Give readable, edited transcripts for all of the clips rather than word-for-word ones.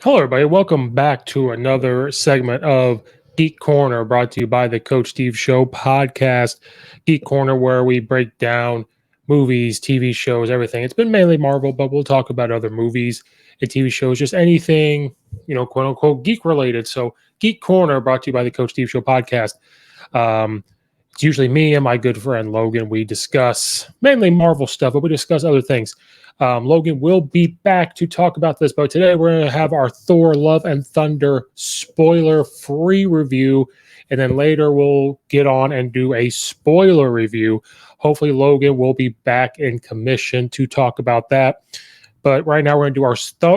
Hello, everybody. Welcome back to another segment of Geek Corner, brought to you by the Coach Steve Show podcast. Geek Corner, where we break down movies, TV shows, everything. It's been mainly Marvel, but we'll talk about other movies and TV shows, just anything, quote unquote, geek related. So, Geek Corner, brought to you by the Coach Steve Show podcast. It's usually me and my good friend Logan. We discuss mainly Marvel stuff, but we discuss other things. Logan will be back to talk about this, but today we're going to have our Thor Love and Thunder spoiler-free review, and then later we'll get on and do a spoiler review. Hopefully Logan will be back in commission to talk about that. But right now we're going to do our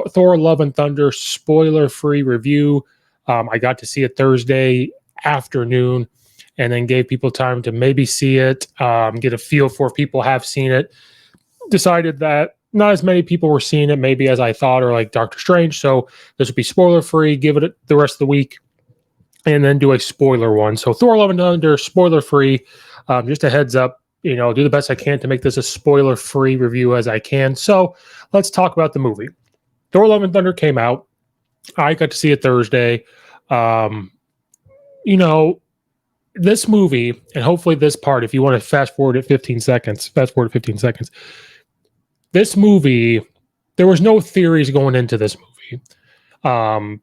Thor Love and Thunder spoiler-free review. I got to see it Thursday afternoon and then gave people time to maybe see it, get a feel for if people have seen it. Decided that not as many people were seeing it maybe as I thought, or like Doctor Strange. So this will be spoiler free. Give it the rest of the week and then do a spoiler one. So Thor Love and Thunder, spoiler free. Just a heads up, do the best I can to make this a spoiler free review as I can. So let's talk about the movie. Thor Love and Thunder came out. I got to see it Thursday. This movie, and hopefully this part, if you want to fast forward 15 seconds. This movie, there was no theories going into this movie. Doctor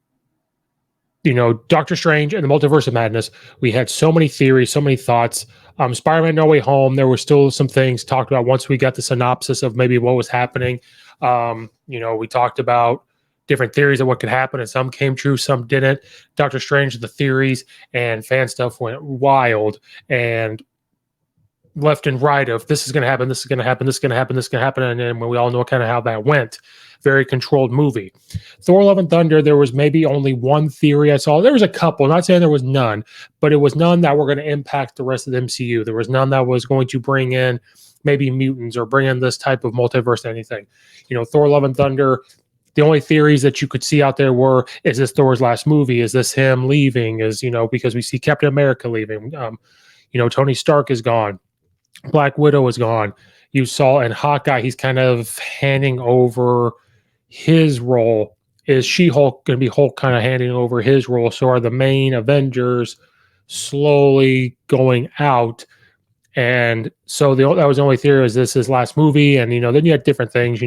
Strange and the Multiverse of Madness, we had so many theories, so many thoughts. Spider-Man No Way Home, there were still some things talked about once we got the synopsis of maybe what was happening. We talked about different theories of what could happen, and some came true, some didn't. Doctor Strange, the theories and fan stuff went wild and left and right of this is going to happen, this is going to happen, this is going to happen, this is going to happen, and then we all know kind of how that went. Very controlled movie. Thor Love and Thunder, there was maybe only one theory I saw. There was a couple, not saying there was none, but it was none that were going to impact the rest of the MCU. There was none that was going to bring in maybe mutants or bring in this type of multiverse anything. Thor Love and Thunder, the only theories that you could see out there were, is this Thor's last movie? Is this him leaving? Because we see Captain America leaving. Tony Stark is gone. Black Widow is gone. You saw in Hawkeye, he's kind of handing over his role. Is She-Hulk going to be Hulk kind of handing over his role? So are the main Avengers slowly going out? And so that was the only theory, is this his last movie? And, then you had different things,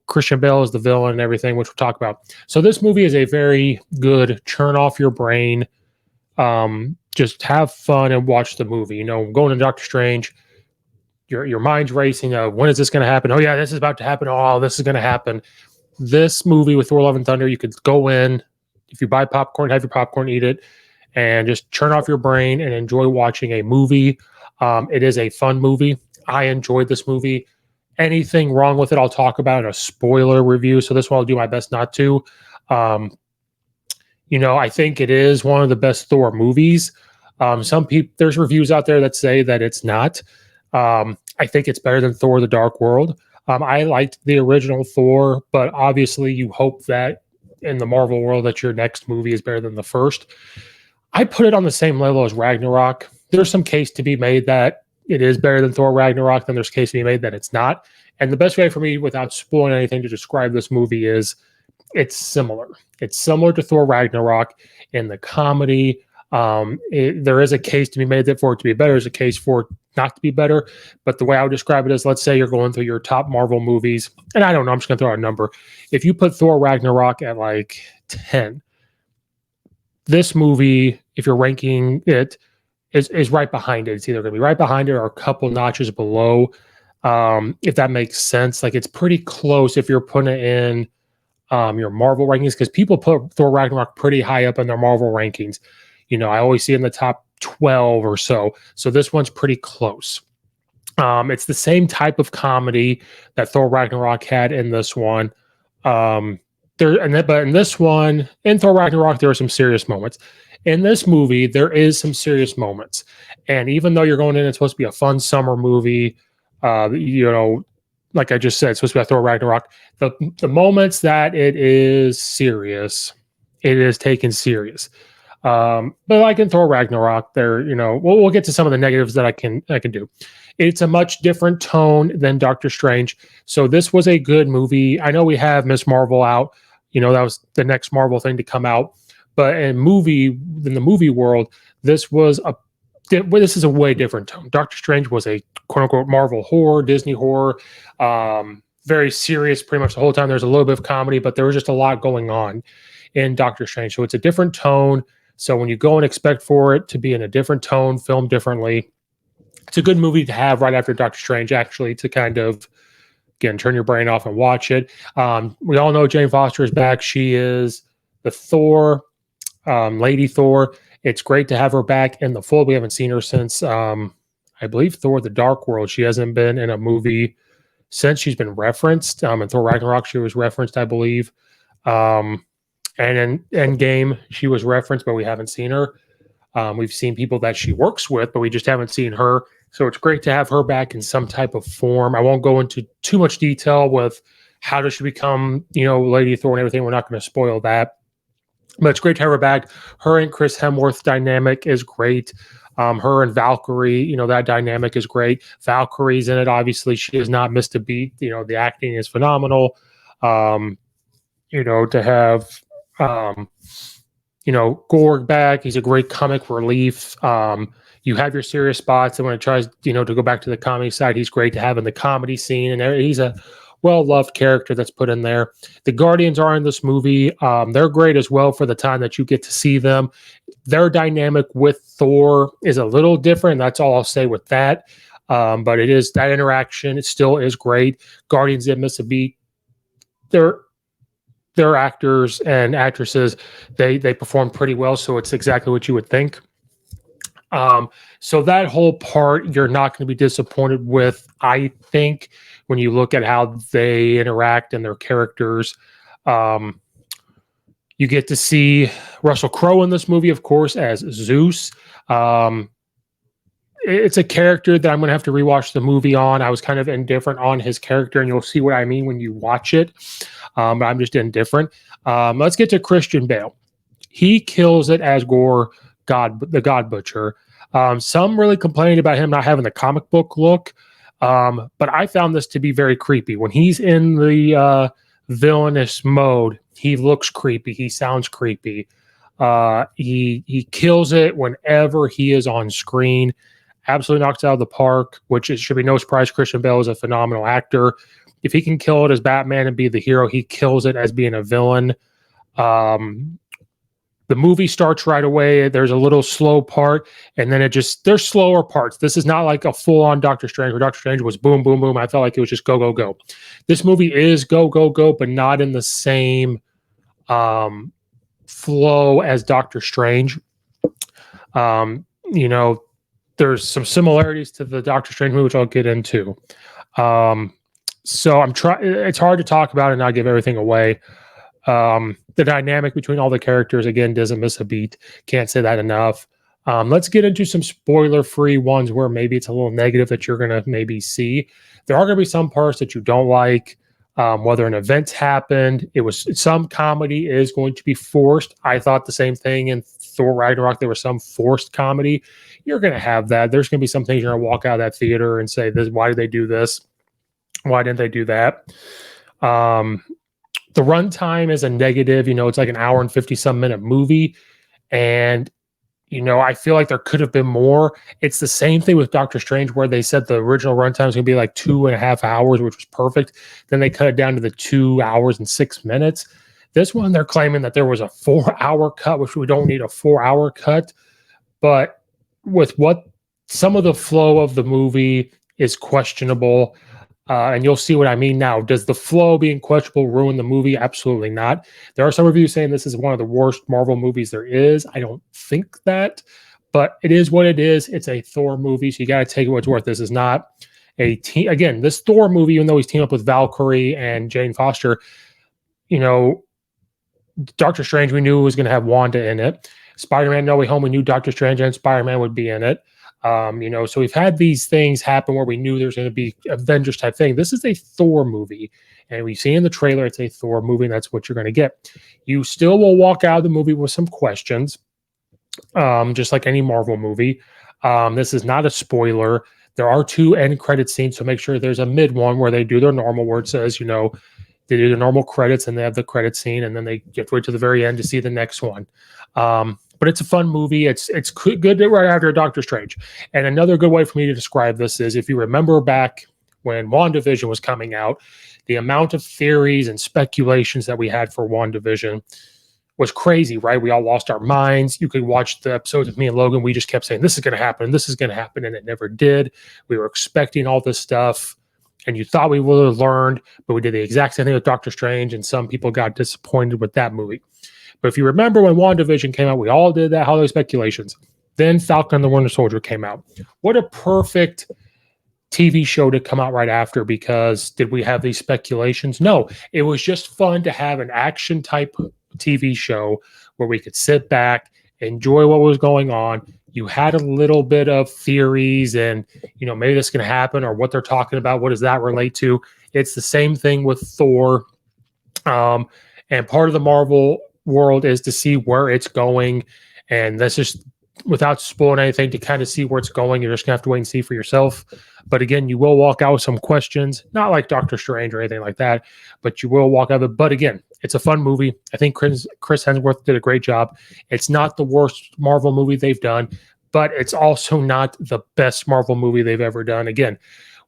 Christian Bale is the villain and everything, which we'll talk about. So this movie is a very good churn off your brain. Just have fun and watch the movie. Going to Doctor Strange, your mind's racing. When is this going to happen? Oh yeah, this is about to happen. Oh, this is going to happen. This movie with Thor Love and Thunder, you could go in, if you buy popcorn, have your popcorn, eat it, and just turn off your brain and enjoy watching a movie. It is a fun movie. I enjoyed this movie. Anything wrong with it, I'll talk about in a spoiler review. So this one I'll do my best not to. I think it is one of the best Thor movies. Some people, there's reviews out there that say that it's not. I think it's better than Thor: The Dark World. I liked the original Thor, but obviously you hope that in the Marvel world that your next movie is better than the first. I put it on the same level as Ragnarok. There's some case to be made that it is better than Thor Ragnarok, then there's case to be made that it's not. And the best way for me, without spoiling anything, to describe this movie is it's similar. It's similar to Thor Ragnarok in the comedy. There is a case to be made that for it to be better. There's a case for it not to be better. But the way I would describe it is, let's say you're going through your top Marvel movies, and I don't know, I'm just going to throw out a number. If you put Thor Ragnarok at like 10, this movie, if you're ranking it, is right behind it. It's either going to be right behind it or a couple notches below. If that makes sense. Like, it's pretty close if you're putting it in your Marvel rankings, because people put Thor Ragnarok pretty high up in their Marvel rankings. I always see it in the top 12 or so. So this one's pretty close. It's the same type of comedy that Thor Ragnarok had in this one. But in this one, in Thor Ragnarok, there are some serious moments. In this movie, there is some serious moments. And even though you're going in, it's supposed to be a fun summer movie, like I just said, it's supposed to be a Thor Ragnarok. The moments that it is serious, it is taken serious. But like in Thor Ragnarok, we'll get to some of the negatives that I can do. It's a much different tone than Doctor Strange. So this was a good movie. I know we have Miss Marvel out. that was the next Marvel thing to come out. But in the movie world, this is a way different tone. Doctor Strange was a quote unquote Marvel horror, Disney horror, very serious pretty much the whole time. There's a little bit of comedy, but there was just a lot going on in Doctor Strange. So it's a different tone. So when you go and expect for it to be in a different tone, filmed differently, it's a good movie to have right after Doctor Strange, actually, to kind of, again, turn your brain off and watch it. We all know Jane Foster is back. She is the Thor, Lady Thor. It's great to have her back in the fold. We haven't seen her since, I believe, Thor: The Dark World. She hasn't been in a movie since she's been referenced. In Thor Ragnarok, she was referenced, I believe. And in Endgame, she was referenced, but we haven't seen her. We've seen people that she works with, but we just haven't seen her. So it's great to have her back in some type of form. I won't go into too much detail with how does she become, Lady Thor and everything. We're not going to spoil that. But it's great to have her back. Her and Chris Hemsworth dynamic is great. Her and Valkyrie, that dynamic is great. Valkyrie's in it. Obviously, she has not missed a beat. The acting is phenomenal. To have, Gorg back. He's a great comic relief. You have your serious spots, and when it tries, to go back to the comedy side, he's great to have in the comedy scene, and he's a well-loved character that's put in there. The Guardians are in this movie. They're great as well for the time that you get to see them. Their dynamic with Thor is a little different. That's all I'll say with that. But it is that interaction. It still is great. Guardians didn't miss a beat. They're actors and actresses. They perform pretty well, so it's exactly what you would think. So that whole part, you're not going to be disappointed with, I think, when you look at how they interact and their characters. You get to see Russell Crowe in this movie, of course, as Zeus. It's a character that I'm going to have to rewatch the movie on. I was kind of indifferent on his character, and you'll see what I mean when you watch it. But I'm just indifferent. Let's get to Christian Bale. He kills it as Gore, the God Butcher. Some really complaining about him not having the comic book look. But I found this to be very creepy. When he's in the villainous mode, he looks creepy. He sounds creepy. He kills it whenever he is on screen. Absolutely knocks it out of the park, which it should be no surprise. Christian Bale is a phenomenal actor. If he can kill it as Batman and be the hero, he kills it as being a villain. The movie starts right away. There's a little slow part, and then there's slower parts. This is not like a full-on Doctor Strange, where Doctor Strange was boom, boom, boom. I felt like it was just go, go, go. This movie is go, go, go, but not in the same flow as Doctor Strange. There's some similarities to the Doctor Strange movie, which I'll get into. So it's hard to talk about and not give everything away. The dynamic between all the characters, again, doesn't miss a beat. Can't say that enough. Let's get into some spoiler-free ones where maybe it's a little negative that you're going to maybe see. There are going to be some parts that you don't like, whether an event happened. Some comedy is going to be forced. I thought the same thing in Thor Ragnarok. There was some forced comedy. You're going to have that. There's going to be some things you're going to walk out of that theater and say, why did they do this? Why didn't they do that? The runtime is a negative. It's like an hour and 50-some minute movie. And, I feel like there could have been more. It's the same thing with Doctor Strange, where they said the original runtime is going to be like 2.5 hours, which was perfect. Then they cut it down to the 2 hours and 6 minutes. This one, they're claiming that there was a 4-hour cut, which we don't need a 4-hour cut. But with some of the flow of the movie is questionable. And you'll see what I mean now. Does the flow being questionable ruin the movie? Absolutely not. There are some reviews saying this is one of the worst Marvel movies there is. I don't think that, but it is what it is. It's a Thor movie, so you got to take it what's worth. This is not a team. Again, this Thor movie, even though he's teamed up with Valkyrie and Jane Foster, Doctor Strange, we knew was going to have Wanda in it. Spider-Man No Way Home, we knew Doctor Strange and Spider-Man would be in it. So we've had these things happen where we knew there's going to be Avengers type thing. This is a Thor movie, and we see in the trailer it's a Thor movie, and that's what you're going to get. You still will walk out of the movie with some questions, just like any Marvel movie. This is not a spoiler. There are 2 end credit scenes, so make sure there's a mid one where they do their normal, where it says, They do the normal credits and they have the credit scene, and then they get to wait to the very end to see the next one. But it's a fun movie. It's good right after Doctor Strange. And another good way for me to describe this is if you remember back when WandaVision was coming out, the amount of theories and speculations that we had for WandaVision was crazy, right? We all lost our minds. You could watch the episodes of me and Logan. We just kept saying, this is going to happen. This is going to happen. And it never did. We were expecting all this stuff. And you thought we would have learned, but we did the exact same thing with Doctor Strange. And some people got disappointed with that movie. But if you remember when WandaVision came out, we all did that holiday speculations. Then Falcon and the Winter Soldier came out. What a perfect TV show to come out right after, because did we have these speculations? No, it was just fun to have an action type TV show where we could sit back, enjoy what was going on. You had a little bit of theories and, maybe this is going to happen or what they're talking about. What does that relate to? It's the same thing with Thor. And part of the Marvel world is to see where it's going. And that's just without spoiling anything, to kind of see where it's going. You're just gonna have to wait and see for yourself. But again, you will walk out with some questions, not like Doctor Strange or anything like that, but you will walk out of it. But again, it's a fun movie. I think Chris Hemsworth did a great job. It's not the worst Marvel movie they've done, but it's also not the best Marvel movie they've ever done. Again,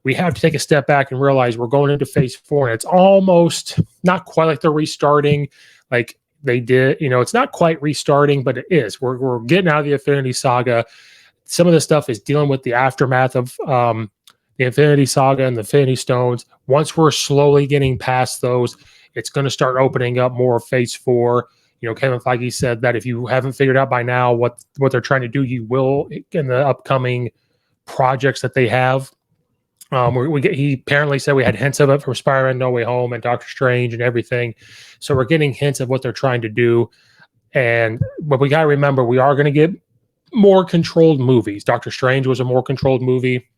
we have to take a step back and realize we're going into phase 4, and it's almost not quite like they're restarting like they did. It's not quite restarting, but it is. We're getting out of the Infinity Saga. Some of the stuff is dealing with the aftermath of the Infinity Saga and the Infinity Stones. Once we're slowly getting past those, it's going to start opening up more of phase 4. Kevin Feige said that if you haven't figured out by now what they're trying to do, you will in the upcoming projects that they have. He apparently said we had hints of it from Spider-Man No Way Home and Doctor Strange and everything. So we're getting hints of what they're trying to do. But we got to remember, we are going to get more controlled movies. Doctor Strange was a more controlled movie.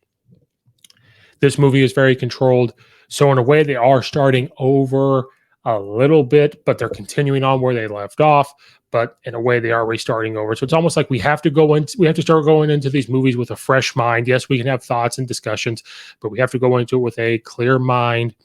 This movie is very controlled. So in a way, they are starting over a little bit, but they're continuing on where they left off. But in a way, they are restarting over. So it's almost like we have to start going into these movies with a fresh mind. Yes, we can have thoughts and discussions, but we have to go into it with a clear mind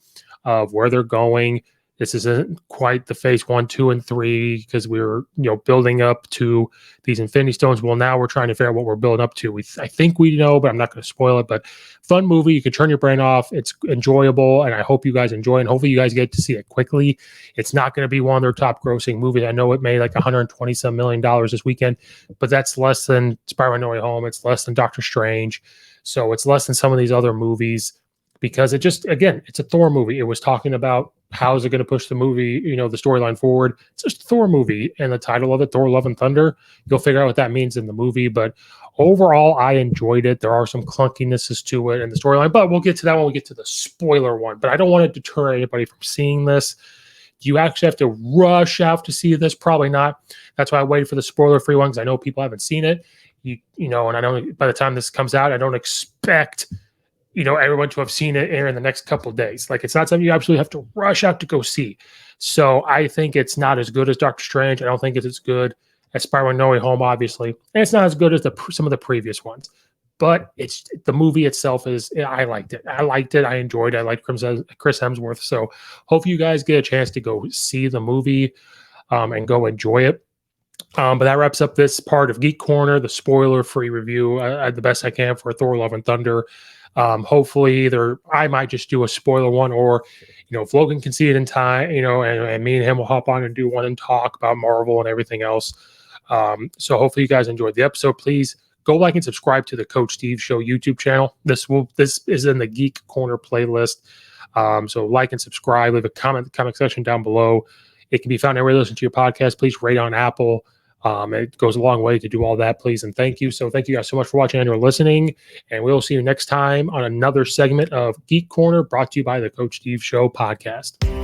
of where they're going. This isn't quite the phase 1, 2, and 3 because we were, building up to these Infinity Stones. Well, now we're trying to figure out what we're building up to. I think we know, but I'm not going to spoil it. But fun movie. You can turn your brain off. It's enjoyable, and I hope you guys enjoy it. And hopefully you guys get to see it quickly. It's not going to be one of their top grossing movies. I know it made like $120 million this weekend, but that's less than Spider-Man No Way Home. It's less than Doctor Strange. So it's less than some of these other movies because it's a Thor movie. It was talking about how is it going to push the movie, the storyline forward. It's just a Thor movie, and the title of it, Thor Love and Thunder. You'll figure out what that means in the movie, but overall, I enjoyed it. There are some clunkinesses to it in the storyline, but we'll get to that when we get to the spoiler one. But I don't want to deter anybody from seeing this. Do you actually have to rush out to see this? Probably not. That's why I waited for the spoiler-free one, because I know people haven't seen it. And I don't. By the time this comes out, I don't expect everyone to have seen it in the next couple of days. Like, it's not something you absolutely have to rush out to go see. So I think it's not as good as Doctor Strange. I don't think it's as good as Spider-Man No Way Home, obviously. And it's not as good as some of the previous ones. But it's the movie itself I liked it. I enjoyed it. I liked Chris Hemsworth. So hopefully you guys get a chance to go see the movie and go enjoy it. But that wraps up this part of Geek Corner, the spoiler-free review. I the best I can for Thor Love and Thunder. Hopefully either I might just do a spoiler one, or if Logan can see it in time, and me and him will hop on and do one and talk about Marvel and everything else. So hopefully you guys enjoyed the episode. Please go like and subscribe to the Coach Steve Show YouTube channel. This is in the Geek Corner playlist. So like and subscribe. Leave a comment in the comment section down below. It can be found anywhere you listen to your podcast. Please rate on Apple. It goes a long way to do all that, please, and thank you. So thank you guys so much for watching and for listening, and we'll see you next time on another segment of Geek Corner, brought to you by the Coach Steve Show podcast.